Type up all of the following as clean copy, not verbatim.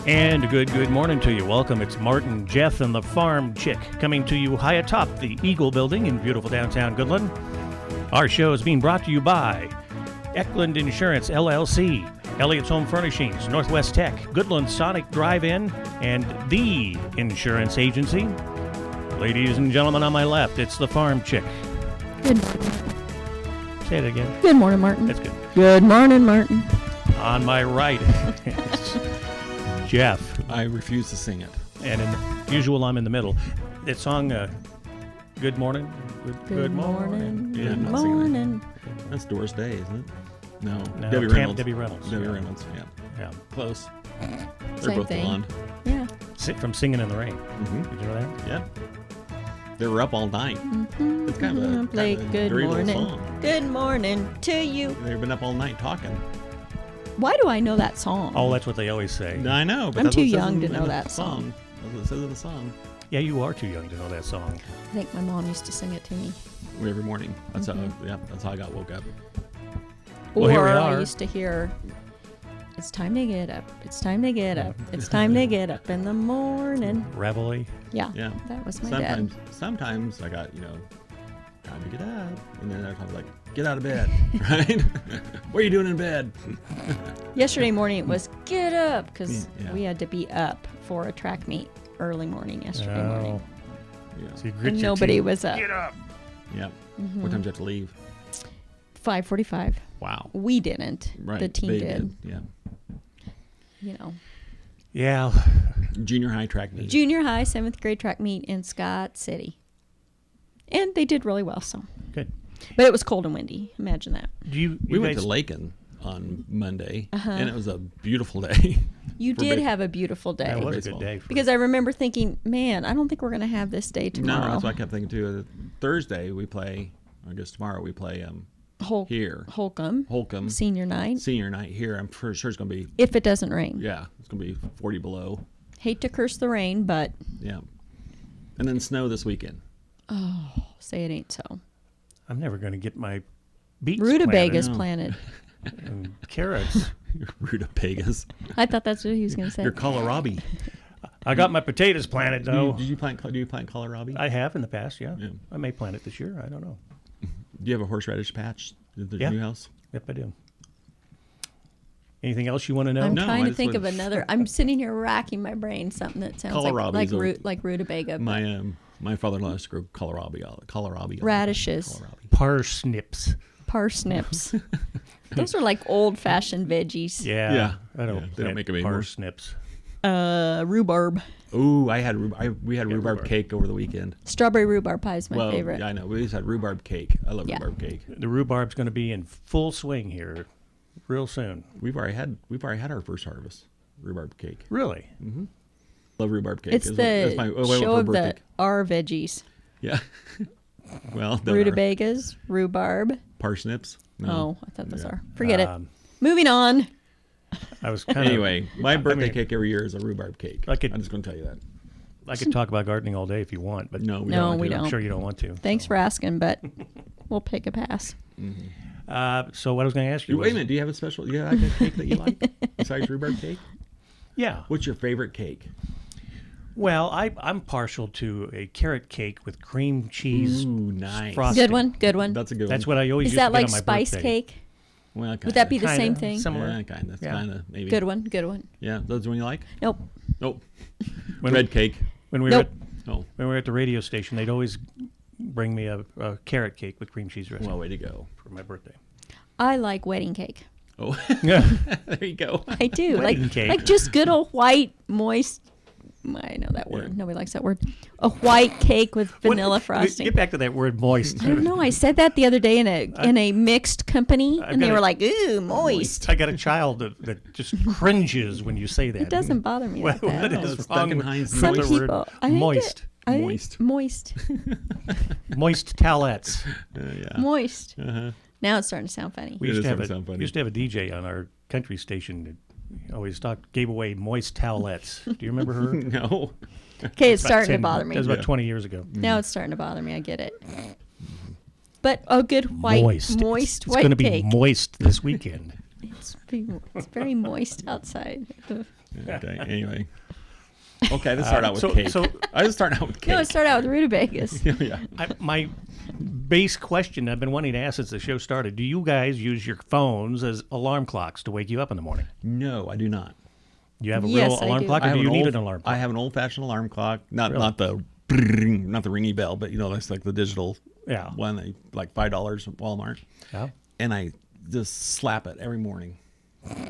And good morning to you. Welcome. It's Martin, Jeff, and the Farmchick coming to you high atop the Eagle Building in beautiful downtown Goodland. Our show is being brought to you by Eckland Insurance, LLC, Elliott's Home Furnishings, Northwest Tech, Goodland Sonic Drive-In, and The Insurance Agency. Ladies and gentlemen, on my left, it's the Farmchick. Good morning. Say it again. Good morning, Martin. That's good. Good morning, Martin. On my right, it's Jeff. I refuse to sing it. And usual, I'm in the middle. That song, Good Morning. Good morning. Yeah, Good I'm not singing it. morning. That's Doris Day, isn't it? No, Debbie Reynolds. Debbie Yeah. Reynolds, yeah. Yeah. Close. They're Same both thing. blonde. Yeah. From Singing in the Rain. Mm-hmm. Did you know that? Yeah. They were up all night. Mm-hmm. It's kind of a, Play kind of a good dirty little morning. song. Good morning to you. They've been up all night talking. Why do I know that song? Oh, that's what they always say. I know, but I'm that's too what it says young in- to in know the that song. That's what it says in the song. Yeah, you are too young to know that song. I think my mom used to sing it to me. Every morning. That's how. Yeah, that's how I got woke up. Well, here we Or are. I used to hear, it's time to get up. It's time to get up. It's time to get up in the morning. Reveille. Yeah. Yeah. That was my dad. Sometimes I got time to get up, and then I was like, get out of bed, right? What are you doing in bed? Yesterday morning it was get up because Yeah. we had to be up for a track meet early morning yesterday morning. Yeah. So you grit And your nobody teeth. was up. Get up. Yeah. Mm-hmm. What time do you have to leave? 5:45. Wow. We didn't. Right. The team they did. Yeah. You know. Yeah. Junior high track meet. Junior high, 7th grade track meet in Scott City. And they did really well, so. Good. But it was cold and windy. Imagine that. Do you We went guys, to Lakin on Monday, Uh-huh. and it was a beautiful day. You For did big- have a beautiful day. That was a baseball. good day. For Because I remember thinking, man, I don't think we're going to have this day tomorrow. No, that's what I kept thinking too. Thursday we play. I guess tomorrow we play here. Holcomb. Senior night. Senior night here. I'm sure it's going to be. If it doesn't rain. Yeah, it's going to be 40 below. Hate to curse the rain, but Yeah. And then snow this weekend. say it ain't so. I'm never going to get my beets Rutabagas planted. planted. And carrots. Rutabagas. I thought that's what he was going to say. You're kohlrabi. I got my potatoes planted, though. Do you plant kohlrabi? I have in the past, yeah. Yeah. I may plant it this year. I don't know. Do you have a horseradish patch at the Yeah. new house? Yep, I do. Anything else you want to know? I'm No, trying I to just think of would- another. I'm sitting here racking my brain. Something that sounds Kohlrabi's like rutabaga. My father-in-law used to grow kohlrabi. Radishes. Kohlrabi. Parsnips. Parsnips. Those are like old-fashioned veggies. Yeah. Yeah. I don't Yeah, they don't plant make 'em anymore. parsnips. Rhubarb. Ooh, I had rhubarb rhubarb. cake over the weekend. Strawberry rhubarb pie is my favorite. Yeah, I know. We just had rhubarb cake. I love Yeah. rhubarb cake. The rhubarb's going to be in full swing here real soon. We've already had our first harvest rhubarb cake. Really? Love rhubarb cake. It's That's the my- oh, show for of the birthday. R veggies. Yeah. Well, those are Rutabagas, rhubarb. parsnips. No. Oh, I thought those Yeah. are. Forget it. Um, Moving on. I was kind of... Anyway, my birthday mean- cake every year is a rhubarb cake. I could- I'm just going to tell you that. I could talk about gardening all day if you want, but No, we No, don't. want we to. don't. I'm sure you don't want to. Thanks for asking, but we'll pick a pass. So what I was going to ask you Wait was... a minute. Do you have a special? You have a cake that you like besides rhubarb cake? Yeah. What's your favorite cake? Well, I'm partial to a carrot cake with cream cheese. Ooh, nice. frosting. Good one. Good one. That's a good That's one. what I always Is used to that get like on my spice birthday. cake? Well, kinda. Would that be the Kinda, same thing? similar. Yeah, kind of. Yeah. Kind of, maybe. Good one. Good one. Yeah, those the one you like? Nope. Nope. When Red cake. When we Nope. were Oh, when we were at the radio station, they'd always bring me a carrot cake with cream cheese dressing well, way to go. for my birthday. I like wedding cake. Oh, Yeah. there you go. I do. Wedding cake. Like just good old white, moist. I know that word. Yeah. Nobody likes that word. A white cake with vanilla frosting. Get back to that word moist. I don't know. I said that the other day in a mixed company, I've and they got were a- like, "Ooh, moist." I got a child that just cringes when you say that. It doesn't bother me like What that. is it's wrong with Duncan Some the Hines word people, I think moist? Moist. Moist. Moist towelettes. Yeah. Moist. Uh-huh. Now it's starting to sound funny. We It used is to have starting to sound funny. used to have a DJ on our country station that always gave away moist towelettes. Do you remember her? No. Okay, it's About starting to 10 bother me. That was about Yeah. 20 years ago. Now it's starting to bother me. I get it. But a good white, Moist. moist It's white going to be cake. moist this weekend. It's It's very moist outside. Okay. Anyway. Okay, let's start out with cake. I was starting out with cake. No, let's start out with rutabagas. Yeah. My base question I've been wanting to ask since the show started: do you guys use your phones as alarm clocks to wake you up in the morning? No, I do not. You have a Yes, real I alarm do. clock, or do you need an alarm clock? I have an old-fashioned alarm clock. Not the ringy bell, but that's like the digital one. That like $5 at Walmart. Yeah. And I just slap it every morning.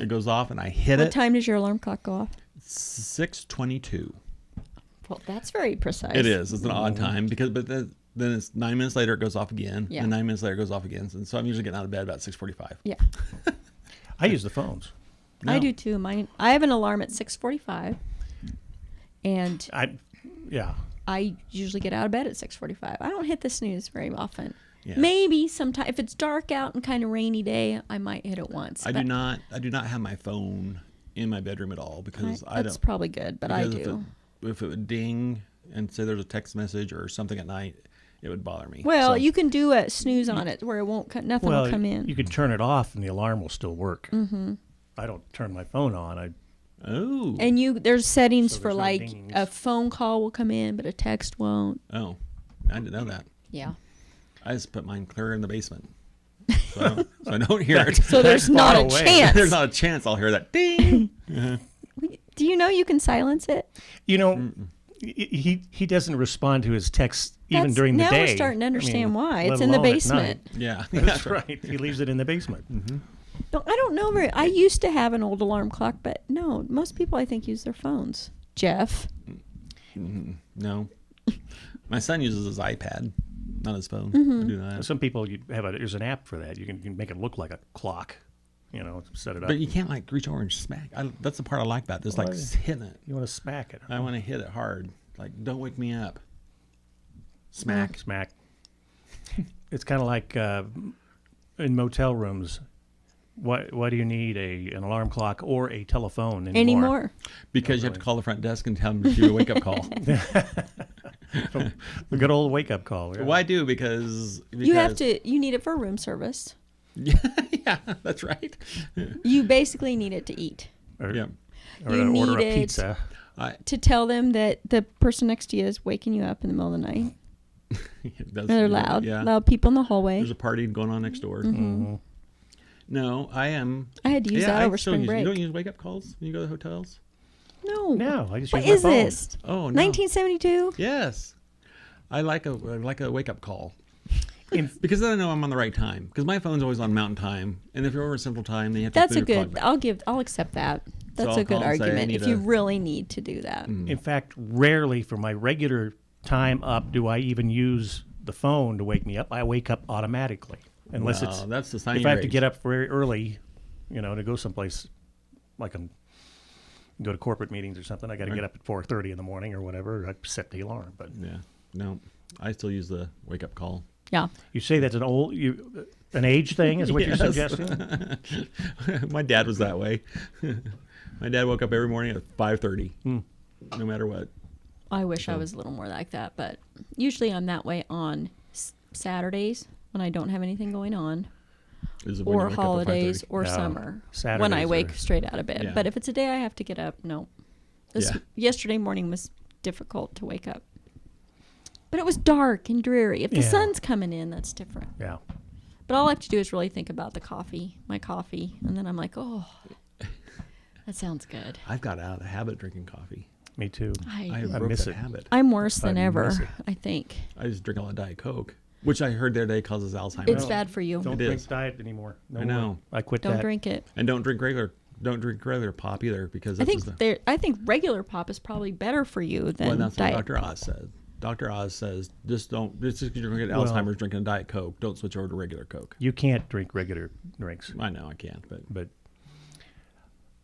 It goes off, and I hit What it. time does your alarm clock go off? 6:22. Well, that's very precise. It is. It's an odd time but then it's 9 minutes later it goes off again. Yeah. And 9 minutes later it goes off again. And so I'm usually getting out of bed about 6:45. Yeah. I use the phones. I No. do too. I have an alarm at 6:45, and I usually get out of bed at 6:45. I don't hit the snooze very often. Yeah. Maybe sometime if it's dark out and kind of rainy day, I might hit it once. I do not have my phone in my bedroom at all because I That's don't. probably good, but I because do. If it would ding and say there's a text message or something at night, it would bother me. Well, So- you can do a snooze on it where it won't nothing will come in. You can turn it off and the alarm will still work. Mm-hmm. I don't turn my phone on. Oh. And there's settings So for there's no like dings. a phone call will come in, but a text won't. Oh. I didn't know that. Yeah. I just put mine clear in the basement. So I don't hear it. So there's not a away. chance. There's not a chance I'll hear that ding. Do you know you can silence it? He doesn't respond to his texts even during the now day. we're starting to understand why. let It's in the alone at basement. night. Yeah. That's right. He leaves it in the basement. Mm-hmm. I don't know. I used to have an old alarm clock, but no, most people I think use their phones. Jeff. No. My son uses his iPad, not his phone. Mm-hmm. I do that. Some people there's an app for that. You can make it look like a clock. Set it up. But you can't like reach over and smack. That's the part I like about it. It's like hitting it. You want to smack it. I want to hit it hard. Like, don't wake me up. Smack. Smack. It's kind of like in motel rooms. Why do you need an alarm clock or a telephone anymore? Because you have to call the front desk and tell them to give you a wake-up call. The good old wake-up call. Yeah. Well, I do because You need it for room service. Yeah, that's right. You basically need it to eat. Or, Yeah. or You to order need a it. pizza. To tell them that the person next to you is waking you up in the middle of the night. They're loud. Yeah. Loud people in the hallway. There's a party going on next door. Mm-hmm. No, I am. I had to use that over still spring use, break. You don't use wake-up calls when you go to hotels? No. No, I just What use is my phone. this? Oh, no. 1972? Yes. I like a wake-up call. In- Because then I know I'm on the right time. Because my phone's always on Mountain Time, and if you're over Central Time, then you have to That's put a your good. clock back. I'll accept that. That's I'll a good call and say, I argument need if you a- really need to do that. In fact, rarely for my regular time up do I even use the phone to wake me up. I wake up automatically, unless No, it's that's the sign if of I your have to age. get up very early, to go someplace, like go to corporate meetings or something. I got to Right. get up at 4:30 in the morning or whatever. I set the alarm. But Yeah. No, I still use the wake-up call. Yeah. you say that's an age thing, is what Yes. you're suggesting? My dad was that way. My dad woke up every morning at 5:30, no matter what. I wish I was a little more like that, but usually I'm that way on Saturdays when I don't have anything going on, Is it when you or wake up at holidays, 5:30? or No, summer when I Saturdays wake are- straight out of bed. Yeah. But if it's a day I have to get up, no. Yeah. Yesterday morning was difficult to wake up. But it was dark and dreary. If the Yeah. sun's coming in, that's different. Yeah. But all I have to do is really think about my coffee, and then I'm like, oh, that sounds good. I've got out of the habit of drinking coffee. Me too. I I broke miss that it. habit. I'm worse than I ever, miss it. I think. I just drink a lot of Diet Coke, which I heard the other day causes Alzheimer's. It's bad for you. Don't It drink is. diet anymore. No I know. more. I quit Don't that. drink it. And don't drink regular pop either because I that's think just I think regular pop is probably better for you than well, that's what Diet Dr. Oz said. Dr. Oz says just because you're going to get Alzheimer's drinking a Diet Coke, don't switch over to regular Coke. You can't drink regular drinks. I know I can't, but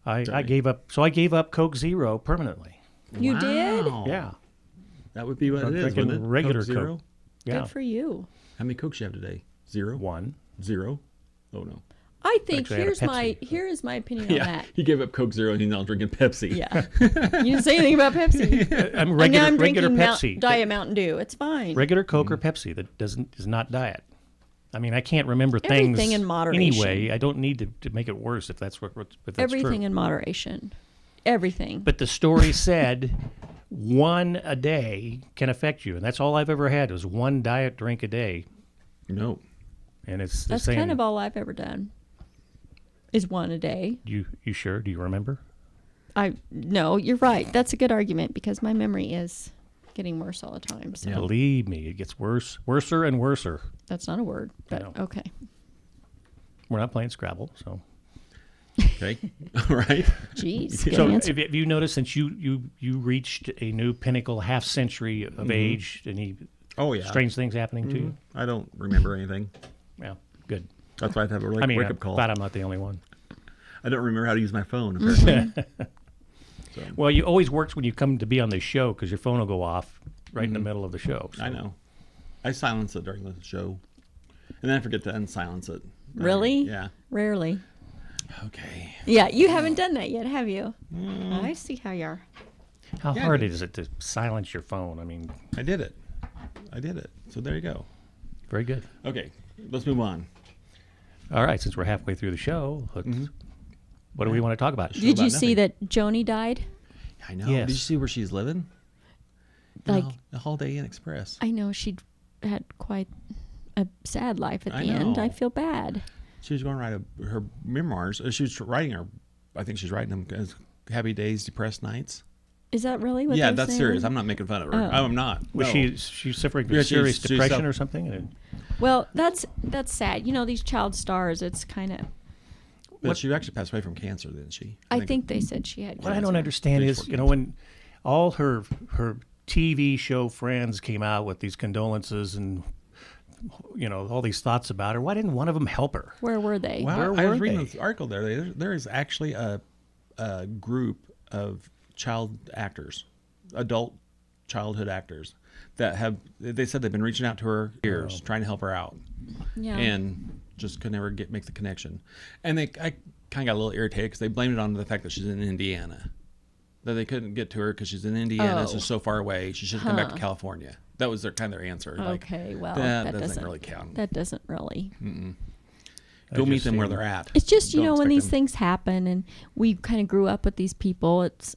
I Sorry. gave up. So I gave up Coke Zero permanently. You did? Wow. Yeah. That would be what I'm it is, drinking wouldn't it? regular Coke Zero? Coke. Yeah. Good for you. How many Cokes you have today? Zero? One. Zero? Oh, no. I think Actually, I had a here is my opinion on Yeah, that. he gave up Coke Zero and he's now drinking Pepsi. Yeah. You didn't say anything about Pepsi. I'm And regular. now I'm regular drinking Pepsi. Diet Mountain Dew. It's fine. Regular Coke or Pepsi that is not diet. I mean, I can't remember Everything things in moderation. anyway. I don't need to make it worse if that's if that's Everything true. in moderation. Everything. But the story said one a day can affect you, and that's all I've ever had was one diet drink a day. No. And it's That's saying, kind of all I've ever done. Is one a day. You sure? Do you remember? No, you're right. That's a good argument because my memory is getting worse all the time. So. Yeah. Believe me, it gets worser and worser. That's not a word, but know. okay. We're not playing Scrabble, so. Okay. All right. Jeez. Good So answer. have you noticed since you reached a new pinnacle half century of age, any Oh, yeah. strange things happening to you? I don't remember anything. Yeah, good. That's why I have a I mean, wake-up I'm call. glad I'm not the only one. I don't remember how to use my phone, apparently. So, Well, you always works when you come to be on this show because your phone will go off right in the middle of the show. So. I know. I silence it during the show. And then I forget to unsilence it. Really? Yeah. Rarely. Okay. Yeah, you haven't done that yet, have you? I see how you are. How Yeah, I hard did. is it to silence your phone? I mean, I did it. So there you go. very good. Okay. Let's move on. All right, since we're halfway through the show, what do we want to talk about? Show Did you about see nothing. that Joni died? I know. Yes. Did you see where she's living? Like, No, the Holiday Inn Express. I know she'd had quite a sad life at I the end. know. I feel bad. She was going to write her memoirs. She was writing her. I think she's writing them as Happy Days, Depressed Nights. Is that really what Yeah, they're that's saying? serious. I'm not making fun of her. Oh. I'm not. Was No. she suffering from Yeah, serious she's depression self- or something? Well, that's sad. You know, these child stars, it's kind of... But she actually passed away from cancer, didn't she? I think they said she had What I cancer. don't understand Stage is, 14. you know, when all her TV show friends came out with these condolences and, you know, all these thoughts about her, why didn't one of them help her? Where were they? Wow, Where I were was reading they? this article there. There is actually a group of child actors, adult childhood actors, that have. They said they've been reaching out to her for years, trying to help her out, Yeah. and just could never make the connection. And I kind of got a little irritated because they blamed it on the fact that she's in Indiana, that they couldn't get to her because she's in Indiana. It's Oh. just so far away. She should come back to California. That was their answer. Okay, like, well, that that doesn't really count. That doesn't really. Go meet just them where seem- they're at. It's just, you Don't know, when expect these them- things happen and we kind of grew up with these people, it's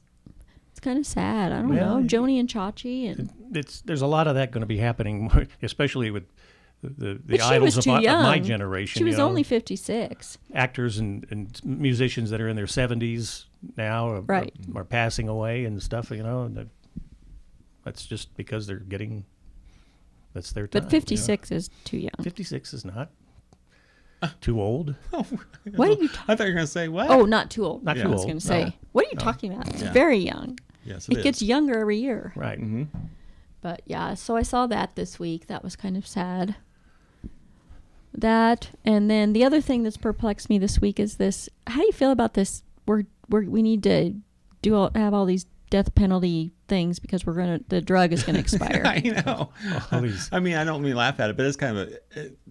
kind of sad. I don't Well, know. Joni and Chachi and There's a lot of that going to be happening, especially with the But she idols was of too young. my generation. She was you know, only 56. actors and musicians that are in their 70s now Right. are passing away and stuff, you know. And that's just because they're getting, that's their time. But 56 is too young. 56 is not too old. What are you talking I thought you were going to say what? Oh, not too old. Not I too was old, going to say. no. What are you talking about? It's Yeah. very young. Yes, It is. gets younger every year. Right. Mm-hmm. But yeah, so I saw that this week. That was kind of sad. That, and then the other thing that's perplexed me this week is this. How do you feel about this? We need to have all these death penalty things because the drug is going to expire. I know. All these I mean, I don't mean to laugh at it, but it's kind of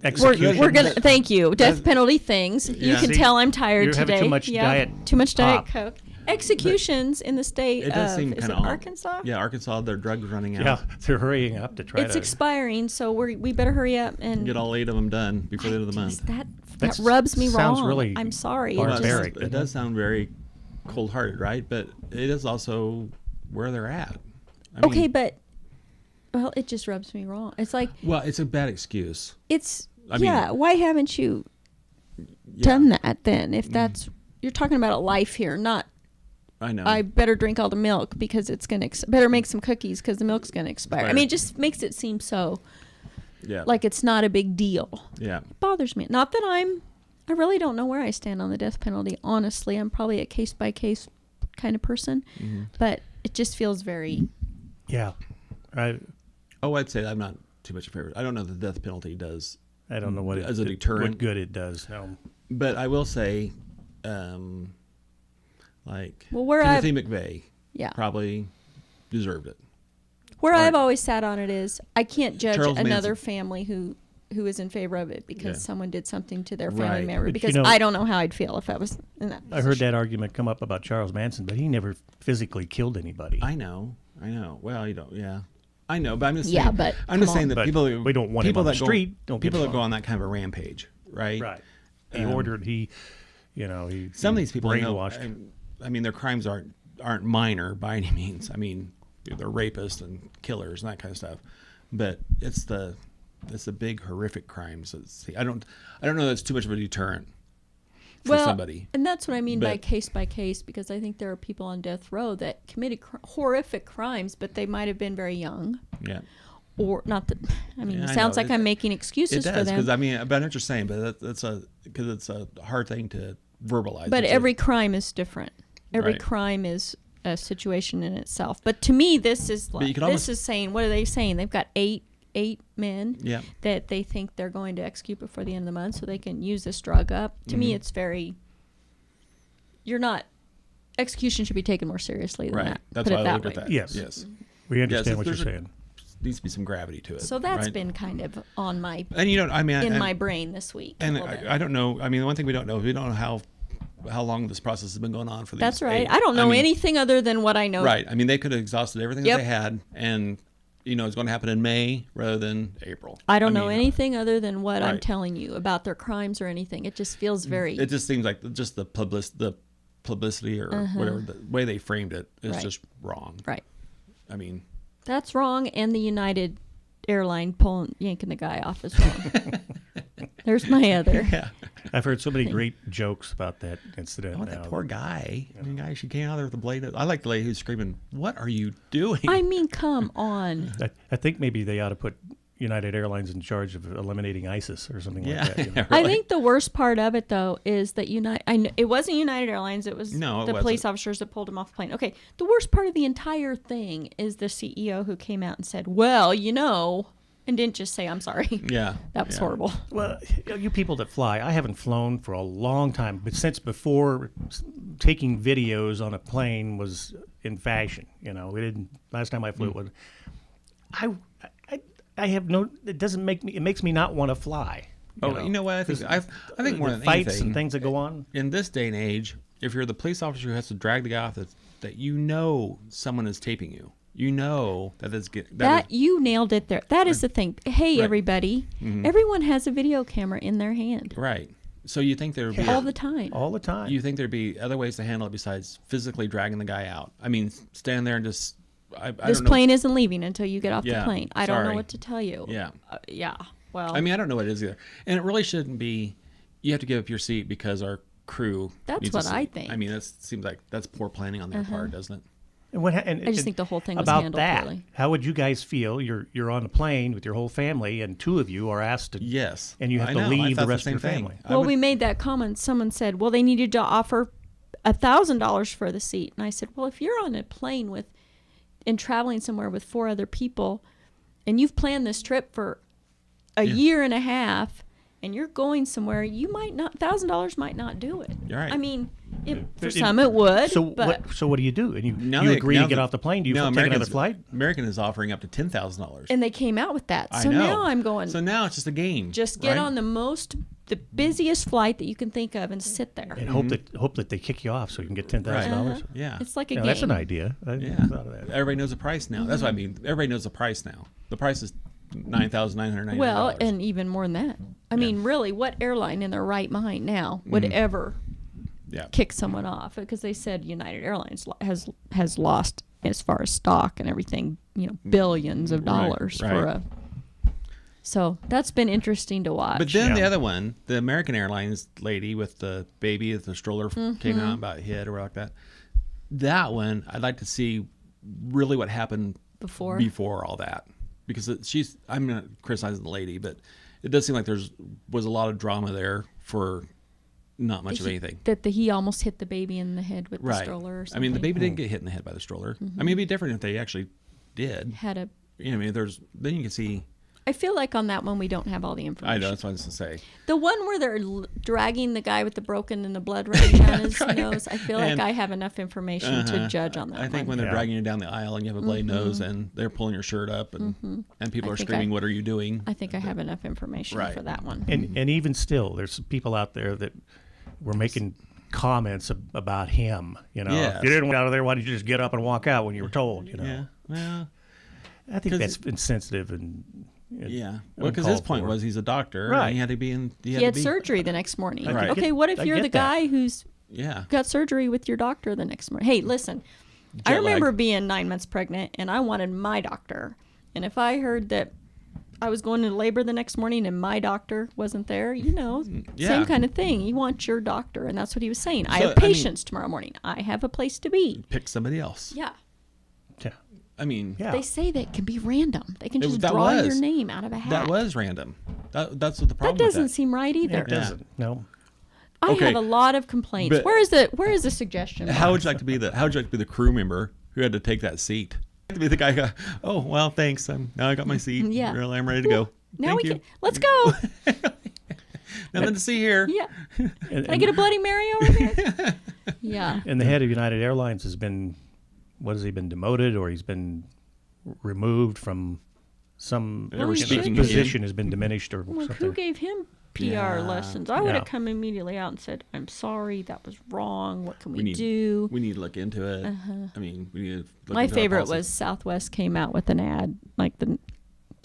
executions. We're gonna thank you. Death penalty things. You Yeah. can See, tell I'm tired you're having today. too much diet Too much diet pop. Coke. Executions in the state It does of seem is kind it of Arkansas? Yeah, Arkansas. Their drugs running out. Yeah, they're hurrying up to try It's to. expiring, so we better hurry up and Get all 8 of them done before the end of the month. That That's- rubs me sounds wrong. really I'm sorry. Well, It just- barbaric. it does sound very cold-hearted, right? But it is also where they're at. I mean, Okay, but well, it just rubs me wrong. It's like well, it's a bad excuse. it's I mean- why haven't you Yeah, done that then? If that's you're talking about a life here, not I know. I better drink all the milk because it's gonna better make some cookies because the milk's gonna expire. I mean, it just makes it seem so yeah. like it's not a big deal. Yeah. It bothers me. Not that I really don't know where I stand on the death penalty. Honestly, I'm probably a case by case kind of person, but it just feels very. Yeah. Oh, I'd say I'm not too much a favorite. I don't know the death penalty does, I don't know what As a deterrent? what good it does. but I will say, like Well, where Timothy McVeigh Yeah. probably deserved it. Where Right. I've always sat on it is I can't judge Charles another Manson. family who is in favor of it because Yeah. someone did something to their family Right. member. But you Because know- I don't know how I'd feel if I was in that. I heard position. that argument come up about Charles Manson, but he never physically killed anybody. I know. Well, you don't. Yeah. I know, but I'm just Yeah, saying, but I'm just come saying on. that But people we don't want him people on the that go- street. Don't get people him that go on. on that kind of a rampage, right? Right. He ordered. He Some of these people I know, brainwashed. I mean, their crimes aren't minor by any means. I mean, they're rapists and killers and that kind of stuff. But it's the big horrific crimes. I don't know that's too much of a deterrent for somebody. And that's what I mean by But- case by case, because I think there are people on death row that committed horrific crimes, but they might have been very young. Yeah. Or not that, I mean, Yeah, it I sounds know. like I'm making excuses It for does them. because I mean, but I know what you're saying, but because it's a hard thing to verbalize. But It's every crime is different. Every Right. crime is a situation in itself. But to me, this is you like, can almost- this is saying, what are they saying? They've got eight men Yeah. that they think they're going to execute before the end of the month, so they can use this drug up. To me, it's very. You're not. Execution should be taken more seriously than right. that. That's Put why it I that look way. at that. Yes. Yes. We understand Yes, what you're there's a- saying. Needs to be some gravity to it. So that's right? been kind of on my And I mean, in and- my brain this week. a And little bit. I don't know. I mean, the one thing we don't know is we don't know how long this process has been going on for these. That's right. 8. I don't know mean, anything other than what I know. Right. I mean, they could have exhausted everything Yep. that they had, and it's going to happen in May rather than April. I don't know mean, anything other than what I'm Right. telling you about their crimes or anything. It just feels very. It just seems like just the publicity or whatever the way they framed it is Right. just wrong. right. I mean, That's wrong, and the United airline yanking the guy off is wrong. There's my other. yeah. I've heard so many great jokes about that incident. Oh, now. that poor guy. I mean, guy, she came out there with a blade. I like the lady who's screaming, "What are you doing?" I mean, come on. I think maybe they ought to put United Airlines in charge of eliminating ISIS or something Yeah. like that. You know? I think the worst part of it, though, is that it wasn't United Airlines. It was No, it the police wasn't. officers that pulled him off the plane. Okay, the worst part of the entire thing is the CEO who came out and said, "Well, and didn't just say, I'm sorry." Yeah. That was yeah. horrible. Well, you people that fly, I haven't flown for a long time, but since before taking videos on a plane was in fashion. We didn't. Last time I flew was. I have no. It doesn't make me. It makes me not want to fly. You know what? I think more the than fights anything, and things that go on. in this day and age, if you're the police officer who has to drag the guy off, that someone is taping you. You nailed it there. That is the thing. Hey, Right. everybody. Everyone has a video camera in their hand right. So you think there would be all the time. All the time. you think there'd be other ways to handle it besides physically dragging the guy out? I mean, stand there and just. I This don't know. plane isn't leaving until you get off the Yeah, plane. I don't know sorry. what to tell you. Yeah. Yeah. Well, I mean, I don't know what it is either, and it really shouldn't be. You have to give up your seat because our crew. That's needs a what I seat. think. I mean, that seems like that's poor planning on their part, doesn't it? And I just think the whole thing was about handled that. poorly. How would you guys feel? You're on a plane with your whole family, and two of you are asked to. Yes. And you have I to know. I leave the thought rest of same your thing. family. I Well, would- we made that comment. Someone said, well, they needed to offer $1,000 for the seat. And I said, well, if you're on a plane and traveling somewhere with 4 other people, and you've planned this trip for a year and a half, and you're going somewhere, you might not, $1,000 might not do it. You're right. I mean, for some it would, So but what do you do? And you Now agree to get off the plane? Do you take another Americans- flight? American is offering up to $10,000. and they came out with that. I So know. now I'm going, So now it's just a game. just get right? on the busiest flight that you can think of and sit there. And hope that they kick you off so you can get $10,000. Yeah. It's like a game. That's an idea. I Yeah. thought of that. Everybody knows the price now. That's what I mean. Everybody knows the price now. The price is $9,999. Well, and even more than that. I mean, really, what airline in their right mind now would ever yeah. kick someone off? Because they said United Airlines has lost, as far as stock and everything, billions of dollars right. for a. So that's been interesting to watch. But then Yeah. the other one, the American Airlines lady with the baby, the stroller Mm-hmm. came out about hit or like that. That one, I'd like to see really what happened before all that, because I'm not criticizing the lady, but it does seem like was a lot of drama there for not much of anything. He almost hit the baby in the head with the Right. stroller or something. I mean, the baby didn't get hit in the head by the stroller. I mean, it'd be different if they actually did. had a. I mean, then you can see. I feel like on that one we don't have all the information. I know, that's what I was going to say. The one where they're dragging the guy with the broken and the blood running down his right. nose, I feel like And- I have enough information to judge on that I think one. when they're Yeah. dragging you down the aisle and you have a blade nose and they're pulling your shirt up and people I are think screaming, "What are you doing?" I think I have enough information Right. for that one. And even still, there's people out there that were making comments about him. Yes. If you didn't get out of there, why did you just get up and walk out when you were told? Yeah. Well, I think that's insensitive and yeah. Well, because his point was he's a doctor, right? And he had to be in. He had surgery the next morning. Right. Okay, what if you're the guy who's got surgery with your doctor the next morning? Hey, listen, I remember being 9 months pregnant, and I wanted my doctor. And if I heard that I was going into labor the next morning and my doctor wasn't there, same kind of thing. You want your doctor, and that's what he was saying. I have patients tomorrow morning. I have a place to be. Pick somebody else. Yeah. Yeah. I mean, they say that it can be random. They can just draw your name out of a hat. That was random. That's what the problem. That doesn't seem right either. It doesn't. No. I have a lot of complaints. Where is the suggestion box? How would you like to be the crew member who had to take that seat? To be the guy who, oh well, thanks. Now I got my seat. Yeah. Really, I'm ready to go. Now let's go. Nothing to see here. Yeah. Can I get a Bloody Mary over here? Yeah. And the head of United Airlines has been, what has he been demoted, or he's been removed from some position has been diminished or something. Who gave him PR lessons? I would have come immediately out and said, I'm sorry, that was wrong. What can we do? We need to look into it. I mean, we need to look My into favorite was Southwest came out with an ad like the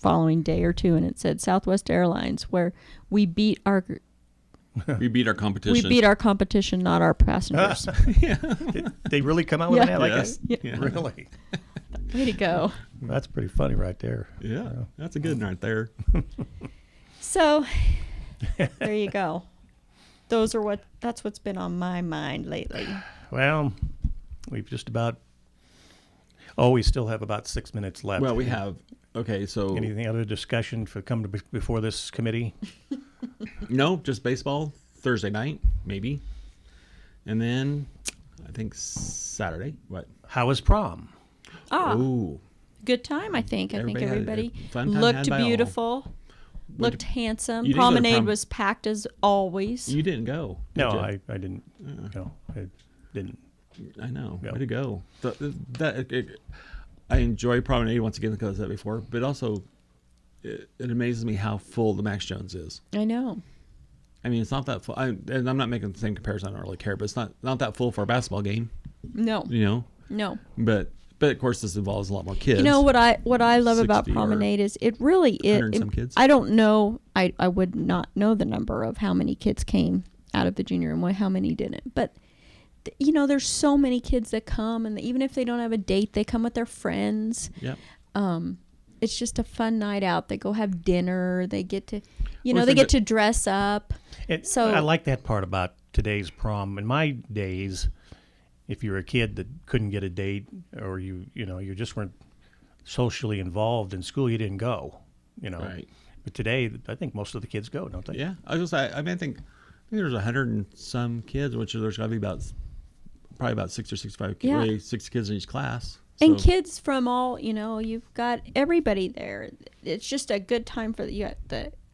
following day or two, and it said Southwest Airlines, where we beat our competition. We beat our competition, not our passengers. Did they really come out with an ad like that? Yeah. Really? Way to go. That's pretty funny right there. Yeah, that's a good one right there. So, there you go. That's what's been on my mind lately. Well, we've just about, we still have about 6 minutes left. Well, we have, okay, so. Anything other discussion before this committee? No, just baseball Thursday night, maybe. And then, I think Saturday. What? How was prom? Oh. Good time, I think. I think everybody looked beautiful. Looked handsome. Promenade was packed as always. You didn't go. No, I didn't. No, I didn't. I know. Way to go. I enjoy Promenade once again because I said before, but also it amazes me how full the Max Jones is. I know. I mean, it's not that full. And I'm not making the same comparison. I don't really care, but it's not that full for a basketball game. No. No. But of course, this involves a lot more kids. You know what I love about Promenade is it really is. Some kids. I don't know. I would not know the number of how many kids came out of the junior and how many didn't. But there's so many kids that come, and even if they don't have a date, they come with their friends. Yep. It's just a fun night out. They go have dinner. They get to, they get to dress up. I like that part about today's prom. In my days, if you were a kid that couldn't get a date, or you just weren't socially involved in school, you didn't go. Right. But today, I think most of the kids go, don't they? Yeah. I think there's 100 and some kids, which there's got to be probably about 6 or 65 kids, 6 kids in each class. And kids from all, you've got everybody there. It's just a good time for the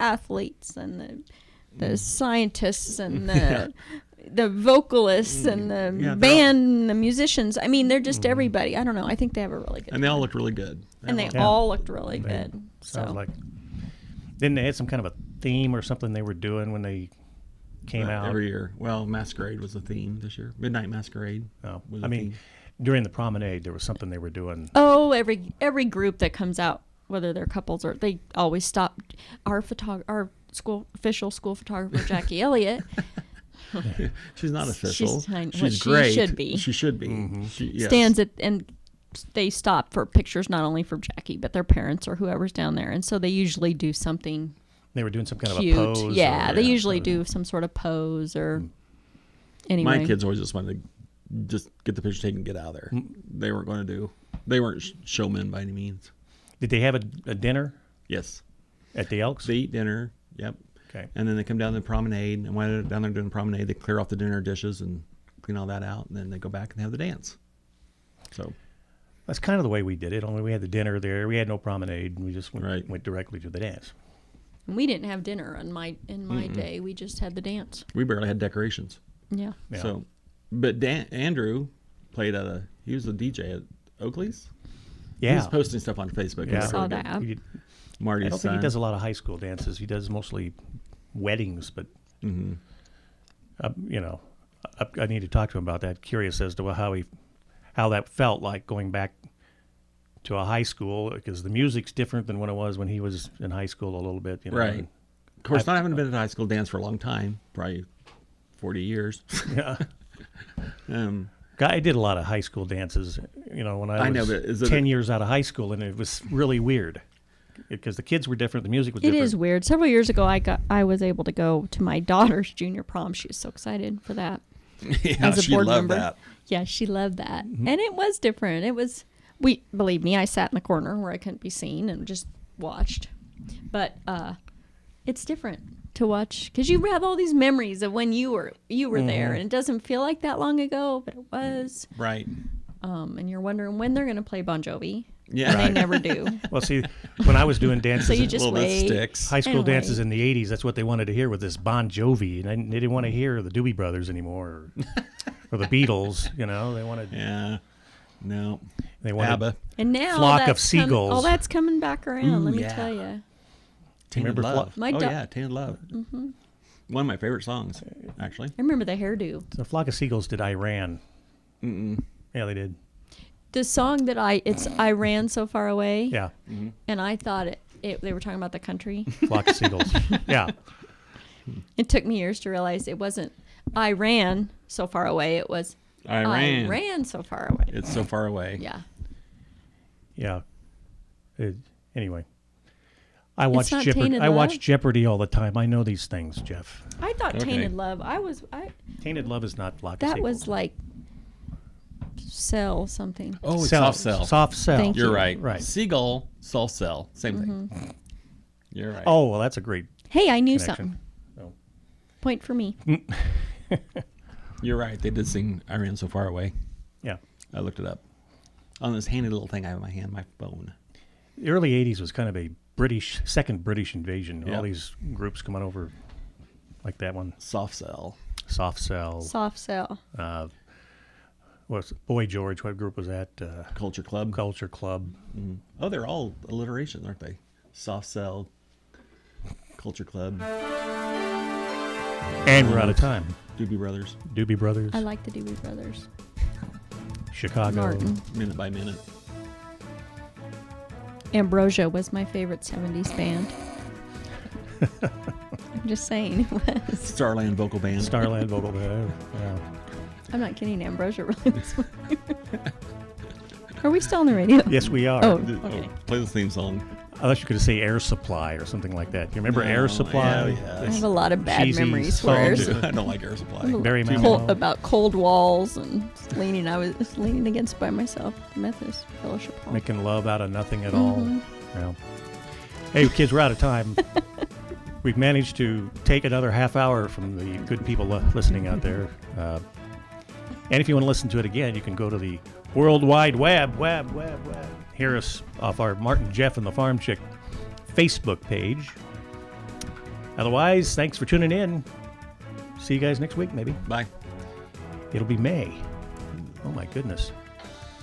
athletes and the scientists and the vocalists and the band and the musicians. I mean, they're just everybody. I don't know. I think they have a really good time. And they all looked really good. They all looked really good. Sounds like. Didn't they have some kind of a theme or something they were doing when they came out? Every year. Well, Masquerade was the theme this year. Midnight Masquerade. Oh, theme. During the Promenade, there was something they were doing. Oh, every group that comes out, whether they're couples or they always stop. Our official school photographer, Jackie Elliott. She's not official. She's great. She should be. She should be. Mm-hmm. Stands at and they stop for pictures not only for Jackie but their parents or whoever's down there, and so they usually do something. They were doing some kind cute. of a pose. They usually do some sort of pose or. Anyway, my kids always just wanted to just get the picture taken and get out of there. They weren't showmen by any means. Did they have a dinner? Yes. At the Elks? They eat dinner. Yep. Okay. And then they come down the Promenade, and while they're down there doing the Promenade, they clear off the dinner dishes and clean all that out, and then they go back and have the dance. So that's kind of the way we did it. Only we had the dinner there. We had no Promenade, and we just went directly to the dance. We didn't have dinner in my day. We just had the dance. We barely had decorations. Yeah. So, but Andrew played he was a DJ at Oakley's. Yeah. He was posting stuff on Facebook. Yeah. I saw that. Marty's I don't think he does a lot of high school dances. He does mostly weddings, but I need to talk to him about that. Curious as to how that felt like going back to a high school because the music's different than what it was when he was in high school a little bit. You know? Right. Of course, not having been at high school dance for a long time, probably 40 years. Yeah. um, I did a lot of high school dances, when I was know, but is it 10 years out of high school, and it was really weird because the kids were different, the music was It different. is weird. Several years ago, I was able to go to my daughter's junior prom. She was so excited for that. yeah, As a she board loved member. that. Yeah, she loved that. And it was different. It was, believe me, I sat in the corner where I couldn't be seen and just watched. But it's different to watch because you have all these memories of when you were there, and it doesn't feel like that long ago, but it was. Right. And you're wondering when they're going to play Bon Jovi. Yeah. And they never do. Well, see, when I was doing dances, So you in just little bit wait. sticks. high school and dances wait. in the 80s, that's what they wanted to hear with this Bon Jovi, and they didn't want to hear the Doobie Brothers anymore or the Beatles. They wanted Yeah. No. they wanted ABBA. And now Flock of that's Seagulls. all that's coming back around. Ooh, let me yeah. tell you. Tainted Remember Love. My oh, da- yeah. Tainted Love. Mm-hmm. One of my favorite songs, actually. I remember the hairdo. the Flock of Seagulls did I Ran. Yeah, they did. The song that I ran so far away. Yeah, And I thought they were talking about the country. Flock of Seagulls. Yeah. It took me years to realize it wasn't I ran so far away. It was I ran. so far away. It's so far away. Yeah. Yeah. Anyway, I watch not Jeopardy. Tainted I watch Love? Jeopardy all the time. I know these things, Jeff. I thought Okay. Tainted Love. Tainted Love is not Flock of That Seagulls. was like Cell something. Oh, it's Cell. Soft Cell. Soft Cell. Thank You're you. right. Right. Seagull, Soft Cell. Same thing. You're right. Oh, well, that's a great Hey, I knew connection. something. Oh. Point for me. You're right. They did sing I Ran So Far Away. Yeah. I looked it up. On this handy little thing I have in my hand, my phone. The early 80s was kind of a second British invasion. Yeah. All these groups coming over like that one. Soft Cell. Soft Cell. Soft Cell. What's Boy George? What group was that? Culture Club. Culture Club. Oh, they're all alliterations, aren't they? Soft Cell. Culture Club. And we're out of time. Doobie Brothers. Doobie Brothers. I like the Doobie Brothers. Chicago. Martin. Minute by Minute. Ambrosia was my favorite 70s band. I'm just saying it was. Starland Vocal Band. Starland Vocal Band. Yeah. I'm not kidding. Ambrosia really was my favorite. Are we still on the radio? Yes, we are. Oh, Oh, okay. play the theme song. Unless you could say Air Supply or something like that. You remember No, Air Supply? yeah. I have a lot of bad cheesy memories song. for Air I don't like Air Supply. Barry Too Manilow. much. about cold walls and leaning. I was leaning against by myself. The Methodist Fellowship Hall. Making love out of nothing at all. Yeah. Hey, kids, we're out of time. We've managed to take another half hour from the good people listening out there. And if you want to listen to it again, you can go to the World Wide Web. Hear us off our Martin, Jeff, and the Farmchick Facebook page. Otherwise, thanks for tuning in. See you guys next week, maybe. Bye. It'll be May. Oh, my goodness.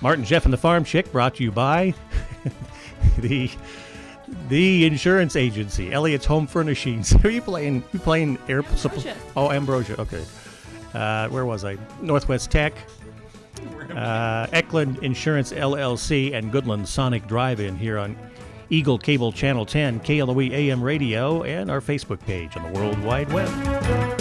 Martin, Jeff, and the Farmchick brought to you by the insurance agency, Elliott's Home Furnishings. Who are you playing? You playing Air Supply? Ambrosia. Oh, Ambrosia. Okay. Where was I? Northwest Tech, Eklund Insurance LLC, and Goodland Sonic Drive-In here on Eagle Cable Channel 10, KLOE AM Radio, and our Facebook page on the World Wide Web.